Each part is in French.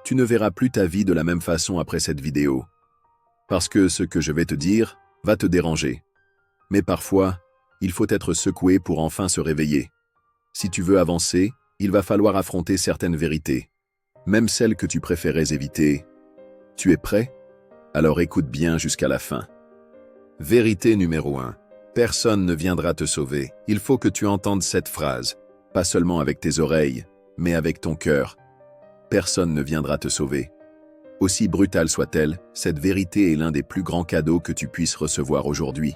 Tu ne verras plus ta vie de la même façon après cette vidéo. Parce que ce que je vais te dire va te déranger. Mais parfois, il faut être secoué pour enfin se réveiller. Si tu veux avancer, il va falloir affronter certaines vérités, même celles que tu préférais éviter. Tu es prêt? Alors écoute bien jusqu'à la fin. Vérité numéro 1. Personne ne viendra te sauver. Il faut que tu entendes cette phrase, pas seulement avec tes oreilles, mais avec ton cœur. Personne ne viendra te sauver. Aussi brutale soit-elle, cette vérité est l'un des plus grands cadeaux que tu puisses recevoir aujourd'hui.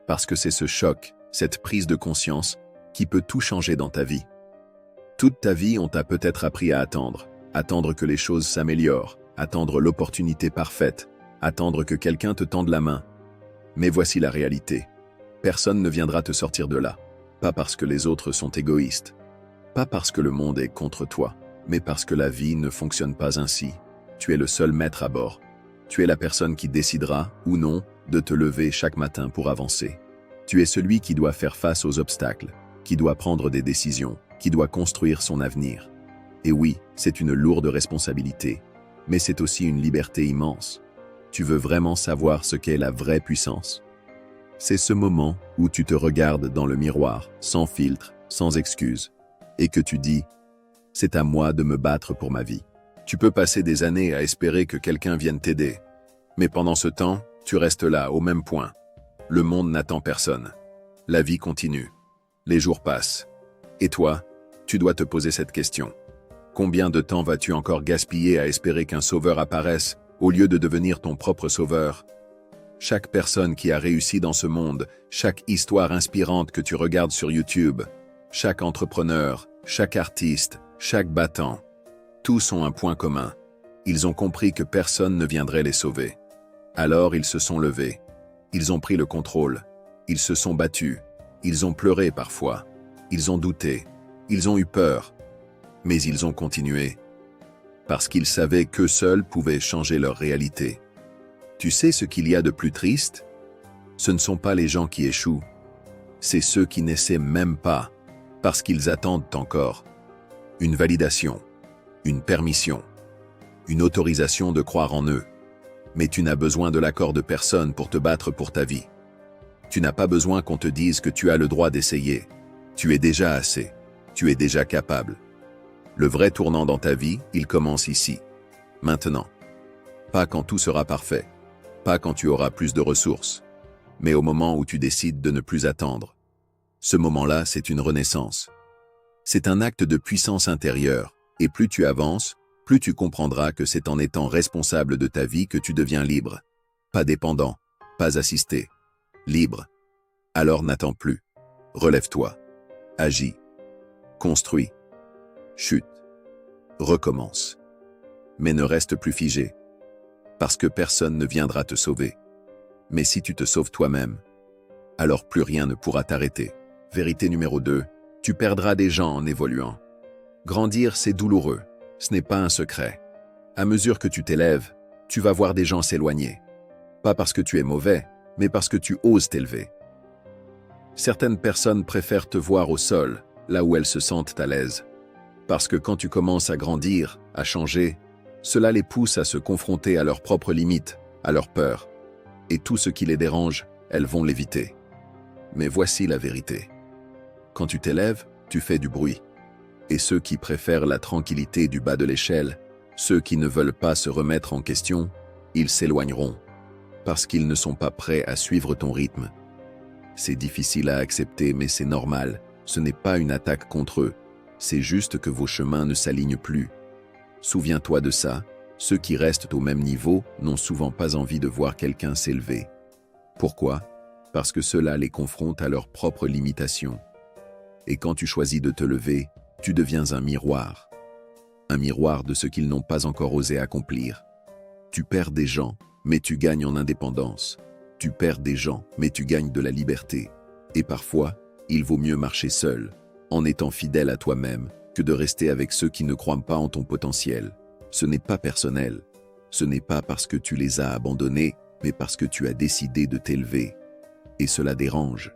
Parce que c'est ce choc, cette prise de conscience, qui peut tout changer dans ta vie. Toute ta vie, on t'a peut-être appris à attendre que les choses s'améliorent, attendre l'opportunité parfaite, attendre que quelqu'un te tende la main. Mais voici la réalité. Personne ne viendra te sortir de là. Pas parce que les autres sont égoïstes. Pas parce que le monde est contre toi, mais parce que la vie ne fonctionne pas ainsi. Tu es le seul maître à bord. Tu es la personne qui décidera, ou non, de te lever chaque matin pour avancer. Tu es celui qui doit faire face aux obstacles, qui doit prendre des décisions, qui doit construire son avenir. Et oui, c'est une lourde responsabilité, mais c'est aussi une liberté immense. Tu veux vraiment savoir ce qu'est la vraie puissance? C'est ce moment où tu te regardes dans le miroir, sans filtre, sans excuse, et que tu dis « C'est à moi de me battre pour ma vie ». Tu peux passer des années à espérer que quelqu'un vienne t'aider, mais pendant ce temps, tu restes là, au même point. Le monde n'attend personne. La vie continue. Les jours passent. Et toi, tu dois te poser cette question. Combien de temps vas-tu encore gaspiller à espérer qu'un sauveur apparaisse au lieu de devenir ton propre sauveur? Chaque personne qui a réussi dans ce monde, chaque histoire inspirante que tu regardes sur YouTube, chaque entrepreneur, chaque artiste, chaque battant, tous ont un point commun. Ils ont compris que personne ne viendrait les sauver. Alors ils se sont levés. Ils ont pris le contrôle. Ils se sont battus. Ils ont pleuré parfois. Ils ont douté. Ils ont eu peur. Mais ils ont continué. Parce qu'ils savaient qu'eux seuls pouvaient changer leur réalité. Tu sais ce qu'il y a de plus triste? Ce ne sont pas les gens qui échouent. C'est ceux qui n'essaient même pas, parce qu'ils attendent encore. Une validation, une permission, une autorisation de croire en eux. Mais tu n'as besoin de l'accord de personne pour te battre pour ta vie. Tu n'as pas besoin qu'on te dise que tu as le droit d'essayer. Tu es déjà assez. Tu es déjà capable. Le vrai tournant dans ta vie, il commence ici. Maintenant. Pas quand tout sera parfait. Pas quand tu auras plus de ressources. Mais au moment où tu décides de ne plus attendre. Ce moment-là, c'est une renaissance. C'est un acte de puissance intérieure. Et plus tu avances, plus tu comprendras que c'est en étant responsable de ta vie que tu deviens libre. Pas dépendant, pas assisté. Libre. Alors n'attends plus. Relève-toi. Agis. Construis. Chute. Recommence. Mais ne reste plus figé. Parce que personne ne viendra te sauver. Mais si tu te sauves toi-même, alors plus rien ne pourra t'arrêter. Vérité numéro 2. Tu perdras des gens en évoluant. Grandir, c'est douloureux. Ce n'est pas un secret. À mesure que tu t'élèves, tu vas voir des gens s'éloigner. Pas parce que tu es mauvais, mais parce que tu oses t'élever. Certaines personnes préfèrent te voir au sol, là où elles se sentent à l'aise. Parce que quand tu commences à grandir, à changer, cela les pousse à se confronter à leurs propres limites, à leurs peurs. Et tout ce qui les dérange, elles vont l'éviter. Mais voici la vérité. Quand tu t'élèves, tu fais du bruit. Et ceux qui préfèrent la tranquillité du bas de l'échelle, ceux qui ne veulent pas se remettre en question, ils s'éloigneront. Parce qu'ils ne sont pas prêts à suivre ton rythme. C'est difficile à accepter, mais c'est normal. Ce n'est pas une attaque contre eux. C'est juste que vos chemins ne s'alignent plus. Souviens-toi de ça, ceux qui restent au même niveau n'ont souvent pas envie de voir quelqu'un s'élever. Pourquoi? Parce que cela les confronte à leurs propres limitations. Et quand tu choisis de te lever, tu deviens un miroir. Un miroir de ce qu'ils n'ont pas encore osé accomplir. Tu perds des gens, mais tu gagnes en indépendance. Tu perds des gens, mais tu gagnes de la liberté. Et parfois, il vaut mieux marcher seul, en étant fidèle à toi-même, que de rester avec ceux qui ne croient pas en ton potentiel. Ce n'est pas personnel. Ce n'est pas parce que tu les as abandonnés, mais parce que tu as décidé de t'élever. Et cela dérange.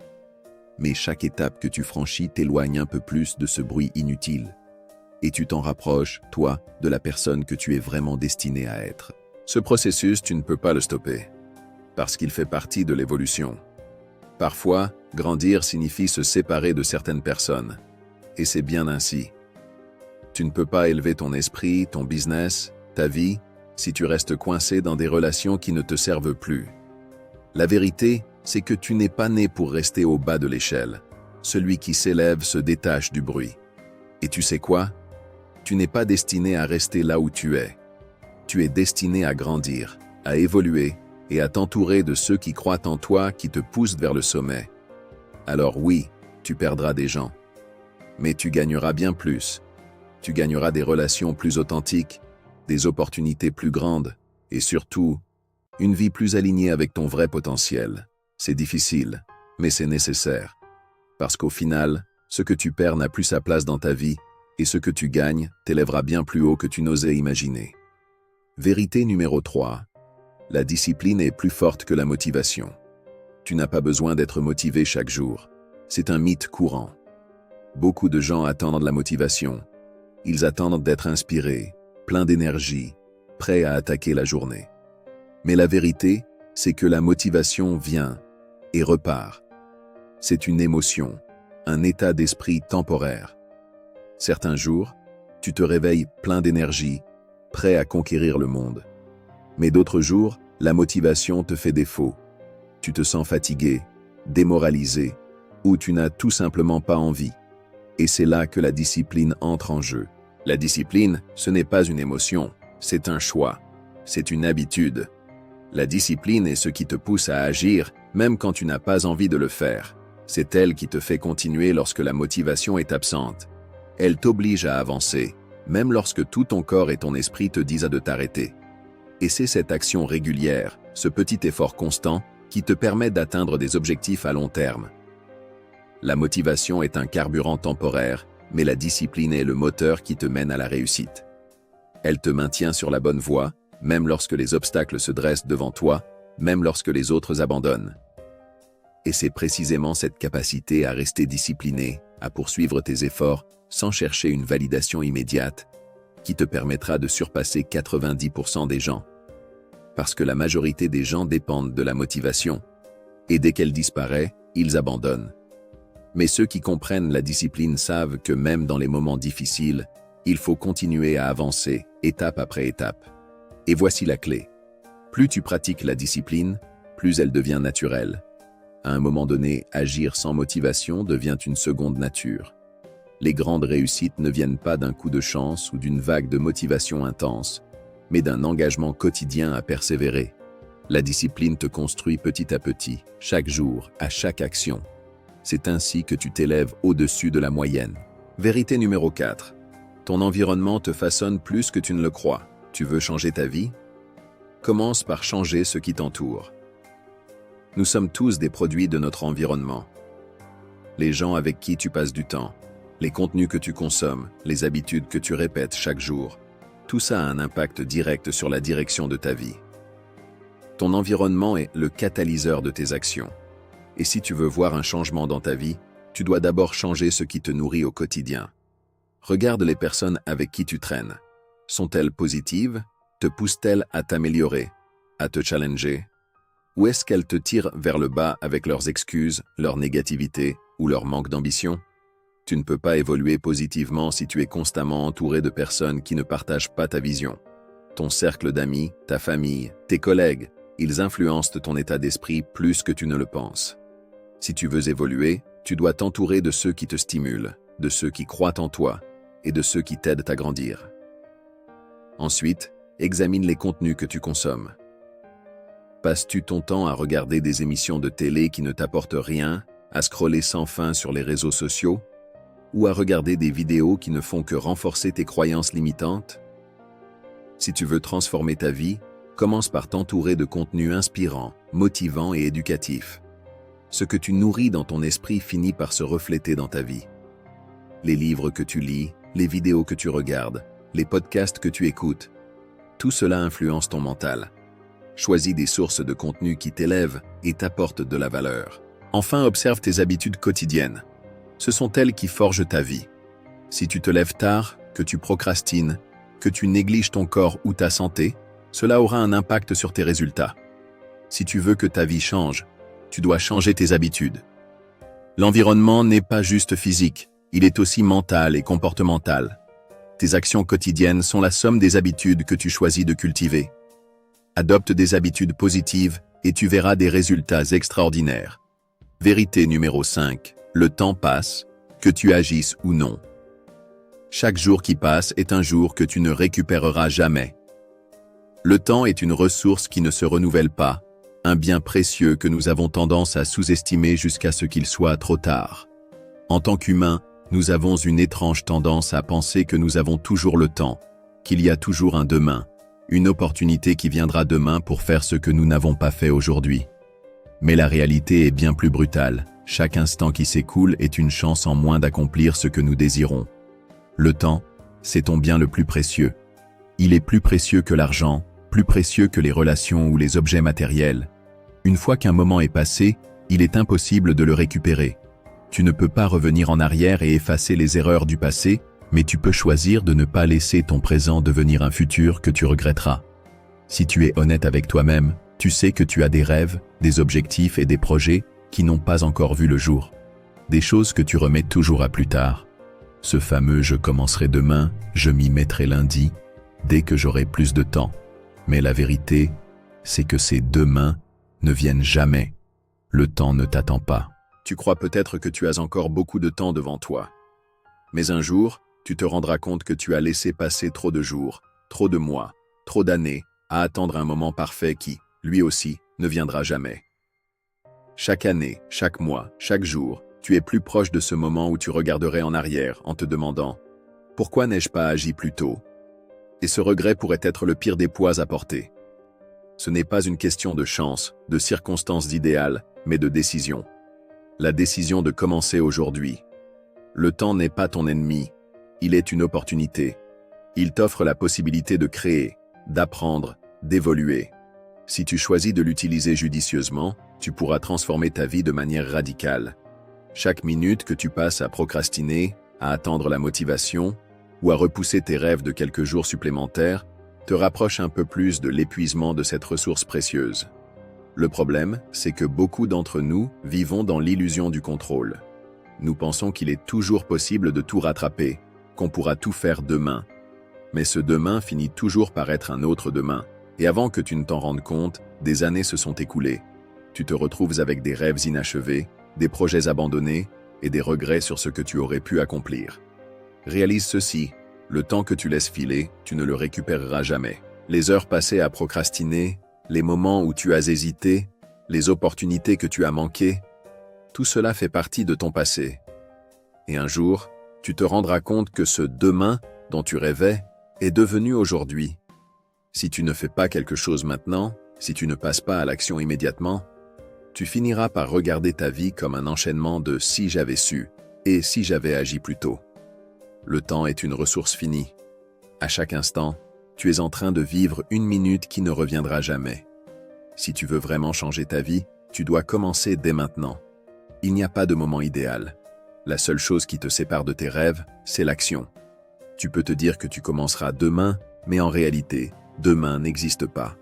Mais chaque étape que tu franchis t'éloigne un peu plus de ce bruit inutile. et tu t'en rapproches, toi, de la personne que tu es vraiment destiné à être. Ce processus, tu ne peux pas le stopper, parce qu'il fait partie de l'évolution. Parfois, grandir signifie se séparer de certaines personnes, et c'est bien ainsi. Tu ne peux pas élever ton esprit, ton business, ta vie, si tu restes coincé dans des relations qui ne te servent plus. La vérité, c'est que tu n'es pas né pour rester au bas de l'échelle. Celui qui s'élève se détache du bruit. Et tu sais quoi? Tu n'es pas destiné à rester là où tu es. Tu es destiné à grandir, à évoluer et à t'entourer de ceux qui croient en toi, qui te poussent vers le sommet. Alors oui, tu perdras des gens. Mais tu gagneras bien plus. Tu gagneras des relations plus authentiques, des opportunités plus grandes et surtout, une vie plus alignée avec ton vrai potentiel. C'est difficile, mais c'est nécessaire. Parce qu'au final, ce que tu perds n'a plus sa place dans ta vie et ce que tu gagnes t'élèvera bien plus haut que tu n'osais imaginer. Vérité numéro 3. La discipline est plus forte que la motivation. Tu n'as pas besoin d'être motivé chaque jour. C'est un mythe courant. Beaucoup de gens attendent la motivation. Ils attendent d'être inspirés, pleins d'énergie, prêts à attaquer la journée. Mais la vérité, c'est que la motivation vient et repart. C'est une émotion, un état d'esprit temporaire. Certains jours, tu te réveilles plein d'énergie, prêt à conquérir le monde. Mais d'autres jours, la motivation te fait défaut. Tu te sens fatigué, démoralisé, ou tu n'as tout simplement pas envie. Et c'est là que la discipline entre en jeu. La discipline, ce n'est pas une émotion, c'est un choix, c'est une habitude. La discipline est ce qui te pousse à agir, même quand tu n'as pas envie de le faire. C'est elle qui te fait continuer lorsque la motivation est absente. Elle t'oblige à avancer, même lorsque tout ton corps et ton esprit te disent de t'arrêter. Et c'est cette action régulière, ce petit effort constant, qui te permet d'atteindre des objectifs à long terme. La motivation est un carburant temporaire, mais la discipline est le moteur qui te mène à la réussite. Elle te maintient sur la bonne voie, même lorsque les obstacles se dressent devant toi, même lorsque les autres abandonnent. Et c'est précisément cette capacité à rester discipliné, à poursuivre tes efforts, sans chercher une validation immédiate, qui te permettra de surpasser 90% des gens. Parce que la majorité des gens dépendent de la motivation, et dès qu'elle disparaît, ils abandonnent. Mais ceux qui comprennent la discipline savent que même dans les moments difficiles, il faut continuer à avancer, étape après étape. Et voici la clé. Plus tu pratiques la discipline, plus elle devient naturelle. À un moment donné, agir sans motivation devient une seconde nature. Les grandes réussites ne viennent pas d'un coup de chance ou d'une vague de motivation intense, mais d'un engagement quotidien à persévérer. La discipline te construit petit à petit, chaque jour, à chaque action. C'est ainsi que tu t'élèves au-dessus de la moyenne. Vérité numéro 4. Ton environnement te façonne plus que tu ne le crois. Tu veux changer ta vie? Commence par changer ce qui t'entoure. Nous sommes tous des produits de notre environnement. Les gens avec qui tu passes du temps, les contenus que tu consommes, les habitudes que tu répètes chaque jour, tout ça a un impact direct sur la direction de ta vie. Ton environnement est le catalyseur de tes actions. Et si tu veux voir un changement dans ta vie, tu dois d'abord changer ce qui te nourrit au quotidien. Regarde les personnes avec qui tu traînes. Sont-elles positives? Te poussent-elles à t'améliorer, à te challenger? Ou est-ce qu'elles te tirent vers le bas avec leurs excuses, leur négativité ou leur manque d'ambition? Tu ne peux pas évoluer positivement si tu es constamment entouré de personnes qui ne partagent pas ta vision. Ton cercle d'amis, ta famille, tes collègues, ils influencent ton état d'esprit plus que tu ne le penses. Si tu veux évoluer, tu dois t'entourer de ceux qui te stimulent, de ceux qui croient en toi et de ceux qui t'aident à grandir. Ensuite, examine les contenus que tu consommes. Passes-tu ton temps à regarder des émissions de télé qui ne t'apportent rien, à scroller sans fin sur les réseaux sociaux, ou à regarder des vidéos qui ne font que renforcer tes croyances limitantes? Si tu veux transformer ta vie, commence par t'entourer de contenus inspirants, motivants et éducatifs. Ce que tu nourris dans ton esprit finit par se refléter dans ta vie. Les livres que tu lis, les vidéos que tu regardes, les podcasts que tu écoutes, tout cela influence ton mental. Choisis des sources de contenu qui t'élèvent et t'apportent de la valeur. Enfin, observe tes habitudes quotidiennes. Ce sont elles qui forgent ta vie. Si tu te lèves tard, que tu procrastines, que tu négliges ton corps ou ta santé, cela aura un impact sur tes résultats. Si tu veux que ta vie change, tu dois changer tes habitudes. L'environnement n'est pas juste physique, il est aussi mental et comportemental. Tes actions quotidiennes sont la somme des habitudes que tu choisis de cultiver. Adopte des habitudes positives et tu verras des résultats extraordinaires. Vérité numéro 5. Le temps passe, que tu agisses ou non. Chaque jour qui passe est un jour que tu ne récupéreras jamais. Le temps est une ressource qui ne se renouvelle pas, un bien précieux que nous avons tendance à sous-estimer jusqu'à ce qu'il soit trop tard. En tant qu'humains, nous avons une étrange tendance à penser que nous avons toujours le temps, qu'il y a toujours un demain, une opportunité qui viendra demain pour faire ce que nous n'avons pas fait aujourd'hui. Mais la réalité est bien plus brutale. Chaque instant qui s'écoule est une chance en moins d'accomplir ce que nous désirons. Le temps, c'est ton bien le plus précieux. Il est plus précieux que l'argent, plus précieux que les relations ou les objets matériels. Une fois qu'un moment est passé, il est impossible de le récupérer. Tu ne peux pas revenir en arrière et effacer les erreurs du passé, mais tu peux choisir de ne pas laisser ton présent devenir un futur que tu regretteras. Si tu es honnête avec toi-même, tu sais que tu as des rêves, des objectifs et des projets qui n'ont pas encore vu le jour. Des choses que tu remets toujours à plus tard. Ce fameux « je commencerai demain, je m'y mettrai lundi », dès que j'aurai plus de temps. Mais la vérité, c'est que ces demain ne viennent jamais. Le temps ne t'attend pas. Tu crois peut-être que tu as encore beaucoup de temps devant toi. Mais un jour, tu te rendras compte que tu as laissé passer trop de jours, trop de mois, trop d'années à attendre un moment parfait qui, lui aussi, ne viendra jamais. Chaque année, chaque mois, chaque jour, tu es plus proche de ce moment où tu regarderais en arrière en te demandant « Pourquoi n'ai-je pas agi plus tôt ?» Et ce regret pourrait être le pire des poids à porter. Ce n'est pas une question de chance, de circonstances idéales, mais de décision. La décision de commencer aujourd'hui. Le temps n'est pas ton ennemi, il est une opportunité. Il t'offre la possibilité de créer, d'apprendre, d'évoluer. Si tu choisis de l'utiliser judicieusement, tu pourras transformer ta vie de manière radicale. Chaque minute que tu passes à procrastiner, à attendre la motivation, ou à repousser tes rêves de quelques jours supplémentaires, te rapproche un peu plus de l'épuisement de cette ressource précieuse. Le problème, c'est que beaucoup d'entre nous vivons dans l'illusion du contrôle. Nous pensons qu'il est toujours possible de tout rattraper, qu'on pourra tout faire demain. Mais ce demain finit toujours par être un autre demain, et avant que tu ne t'en rendes compte, des années se sont écoulées. Tu te retrouves avec des rêves inachevés, des projets abandonnés et des regrets sur ce que tu aurais pu accomplir. Réalise ceci, le temps que tu laisses filer, tu ne le récupéreras jamais. Les heures passées à procrastiner, les moments où tu as hésité, les opportunités que tu as manquées, tout cela fait partie de ton passé. Et un jour, tu te rendras compte que ce demain dont tu rêvais est devenu aujourd'hui. Si tu ne fais pas quelque chose maintenant, si tu ne passes pas à l'action immédiatement, tu finiras par regarder ta vie comme un enchaînement de « si j'avais su » et « si j'avais agi plus tôt ». Le temps est une ressource finie. À chaque instant, tu es en train de vivre une minute qui ne reviendra jamais. Si tu veux vraiment changer ta vie, tu dois commencer dès maintenant. Il n'y a pas de moment idéal. La seule chose qui te sépare de tes rêves, c'est l'action. Tu peux te dire que tu commenceras demain, mais en réalité, demain n'existe pas.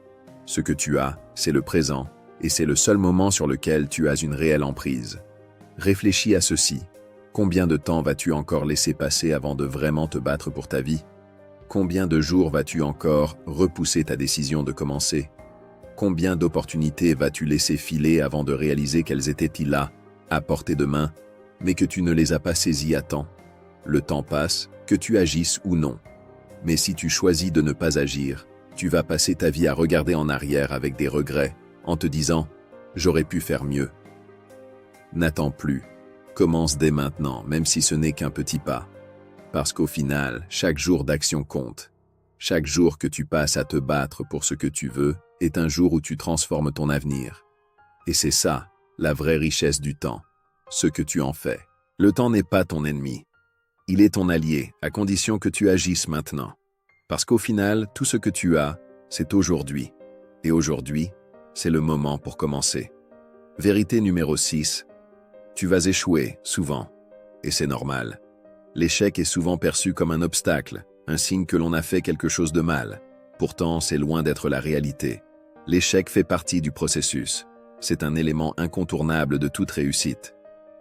Ce que tu as, c'est le présent, et c'est le seul moment sur lequel tu as une réelle emprise. Réfléchis à ceci. Combien de temps vas-tu encore laisser passer avant de vraiment te battre pour ta vie? Combien de jours vas-tu encore repousser ta décision de commencer? Combien d'opportunités vas-tu laisser filer avant de réaliser qu'elles étaient là, à portée de main, mais que tu ne les as pas saisies à temps? Le temps passe, que tu agisses ou non. Mais si tu choisis de ne pas agir, tu vas passer ta vie à regarder en arrière avec des regrets, en te disant « j'aurais pu faire mieux ». N'attends plus. Commence dès maintenant, même si ce n'est qu'un petit pas. Parce qu'au final, chaque jour d'action compte. Chaque jour que tu passes à te battre pour ce que tu veux est un jour où tu transformes ton avenir. Et c'est ça, la vraie richesse du temps, ce que tu en fais. Le temps n'est pas ton ennemi. Il est ton allié, à condition que tu agisses maintenant. Parce qu'au final, tout ce que tu as, c'est aujourd'hui. Et aujourd'hui, c'est le moment pour commencer. Vérité numéro 6. Tu vas échouer, souvent. Et c'est normal. L'échec est souvent perçu comme un obstacle, un signe que l'on a fait quelque chose de mal. Pourtant, c'est loin d'être la réalité. L'échec fait partie du processus. C'est un élément incontournable de toute réussite.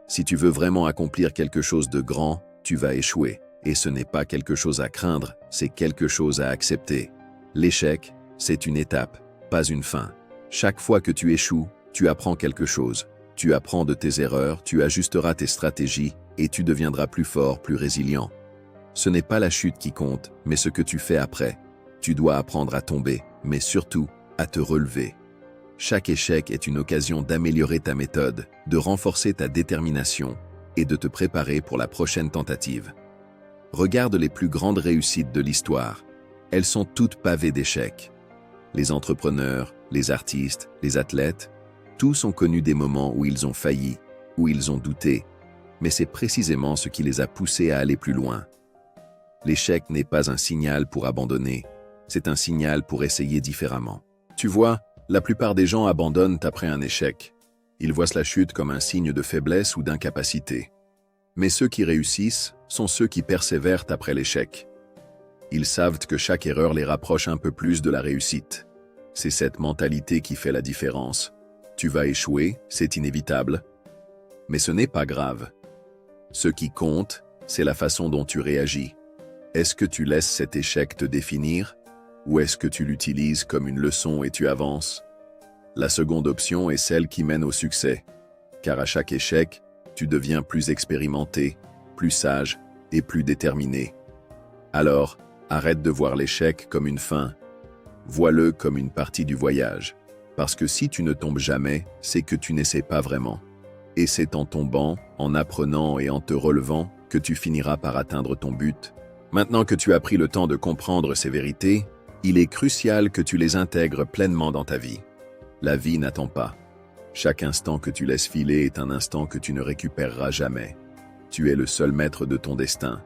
Si tu veux vraiment accomplir quelque chose de grand, tu vas échouer. Et ce n'est pas quelque chose à craindre, c'est quelque chose à accepter. L'échec, c'est une étape, pas une fin. Chaque fois que tu échoues, tu apprends quelque chose. Tu apprends de tes erreurs, tu ajusteras tes stratégies et tu deviendras plus fort, plus résilient. Ce n'est pas la chute qui compte, mais ce que tu fais après. Tu dois apprendre à tomber, mais surtout à te relever. Chaque échec est une occasion d'améliorer ta méthode, de renforcer ta détermination et de te préparer pour la prochaine tentative. Regarde les plus grandes réussites de l'histoire. Elles sont toutes pavées d'échecs. Les entrepreneurs, les artistes, les athlètes, tous ont connu des moments où ils ont failli, où ils ont douté, mais c'est précisément ce qui les a poussés à aller plus loin. L'échec n'est pas un signal pour abandonner, c'est un signal pour essayer différemment. Tu vois, la plupart des gens abandonnent après un échec. Ils voient la chute comme un signe de faiblesse ou d'incapacité. Mais ceux qui réussissent sont ceux qui persévèrent après l'échec. Ils savent que chaque erreur les rapproche un peu plus de la réussite. C'est cette mentalité qui fait la différence. Tu vas échouer, c'est inévitable. Mais ce n'est pas grave. Ce qui compte, c'est la façon dont tu réagis. Est-ce que tu laisses cet échec te définir? Ou est-ce que tu l'utilises comme une leçon et tu avances? La seconde option est celle qui mène au succès. Car à chaque échec, tu deviens plus expérimenté, plus sage et plus déterminé. Alors, arrête de voir l'échec comme une fin. Vois-le comme une partie du voyage. Parce que si tu ne tombes jamais, c'est que tu n'essaies pas vraiment. Et c'est en tombant, en apprenant et en te relevant que tu finiras par atteindre ton but. Maintenant que tu as pris le temps de comprendre ces vérités, il est crucial que tu les intègres pleinement dans ta vie. La vie n'attend pas. Chaque instant que tu laisses filer est un instant que tu ne récupéreras jamais. Tu es le seul maître de ton destin.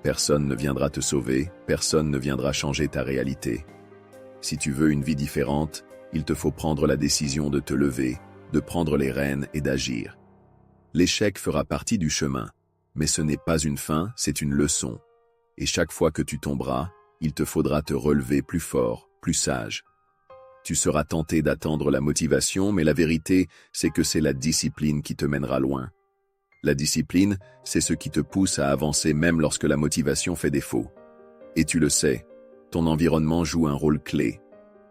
Personne ne viendra te sauver, personne ne viendra changer ta réalité. Si tu veux une vie différente, il te faut prendre la décision de te lever, de prendre les rênes et d'agir. L'échec fera partie du chemin, mais ce n'est pas une fin, c'est une leçon. Et chaque fois que tu tomberas, il te faudra te relever plus fort, plus sage. Tu seras tenté d'attendre la motivation, mais la vérité, c'est que c'est la discipline qui te mènera loin. La discipline, c'est ce qui te pousse à avancer même lorsque la motivation fait défaut. Et tu le sais, ton environnement joue un rôle clé.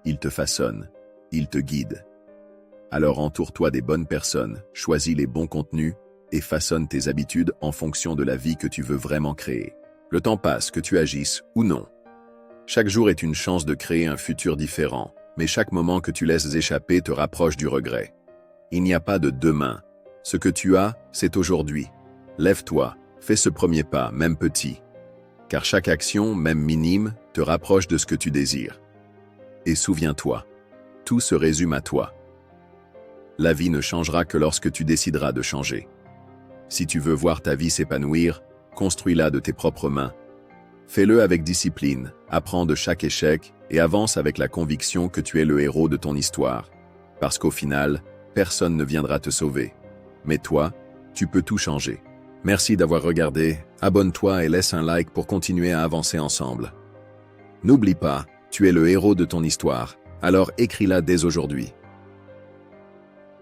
Il te façonne, il te guide. Alors entoure-toi des bonnes personnes, choisis les bons contenus et façonne tes habitudes en fonction de la vie que tu veux vraiment créer. Le temps passe, que tu agisses ou non. Chaque jour est une chance de créer un futur différent, mais chaque moment que tu laisses échapper te rapproche du regret. Il n'y a pas de demain. Ce que tu as, c'est aujourd'hui. Lève-toi, fais ce premier pas, même petit. Car chaque action, même minime, te rapproche de ce que tu désires. Et souviens-toi, tout se résume à toi. La vie ne changera que lorsque tu décideras de changer. Si tu veux voir ta vie s'épanouir, construis-la de tes propres mains. Fais-le avec discipline, apprends de chaque échec et avance avec la conviction que tu es le héros de ton histoire. Parce qu'au final, personne ne viendra te sauver. Mais toi, tu peux tout changer. Merci d'avoir regardé, abonne-toi et laisse un like pour continuer à avancer ensemble. N'oublie pas, tu es le héros de ton histoire, alors écris-la dès aujourd'hui.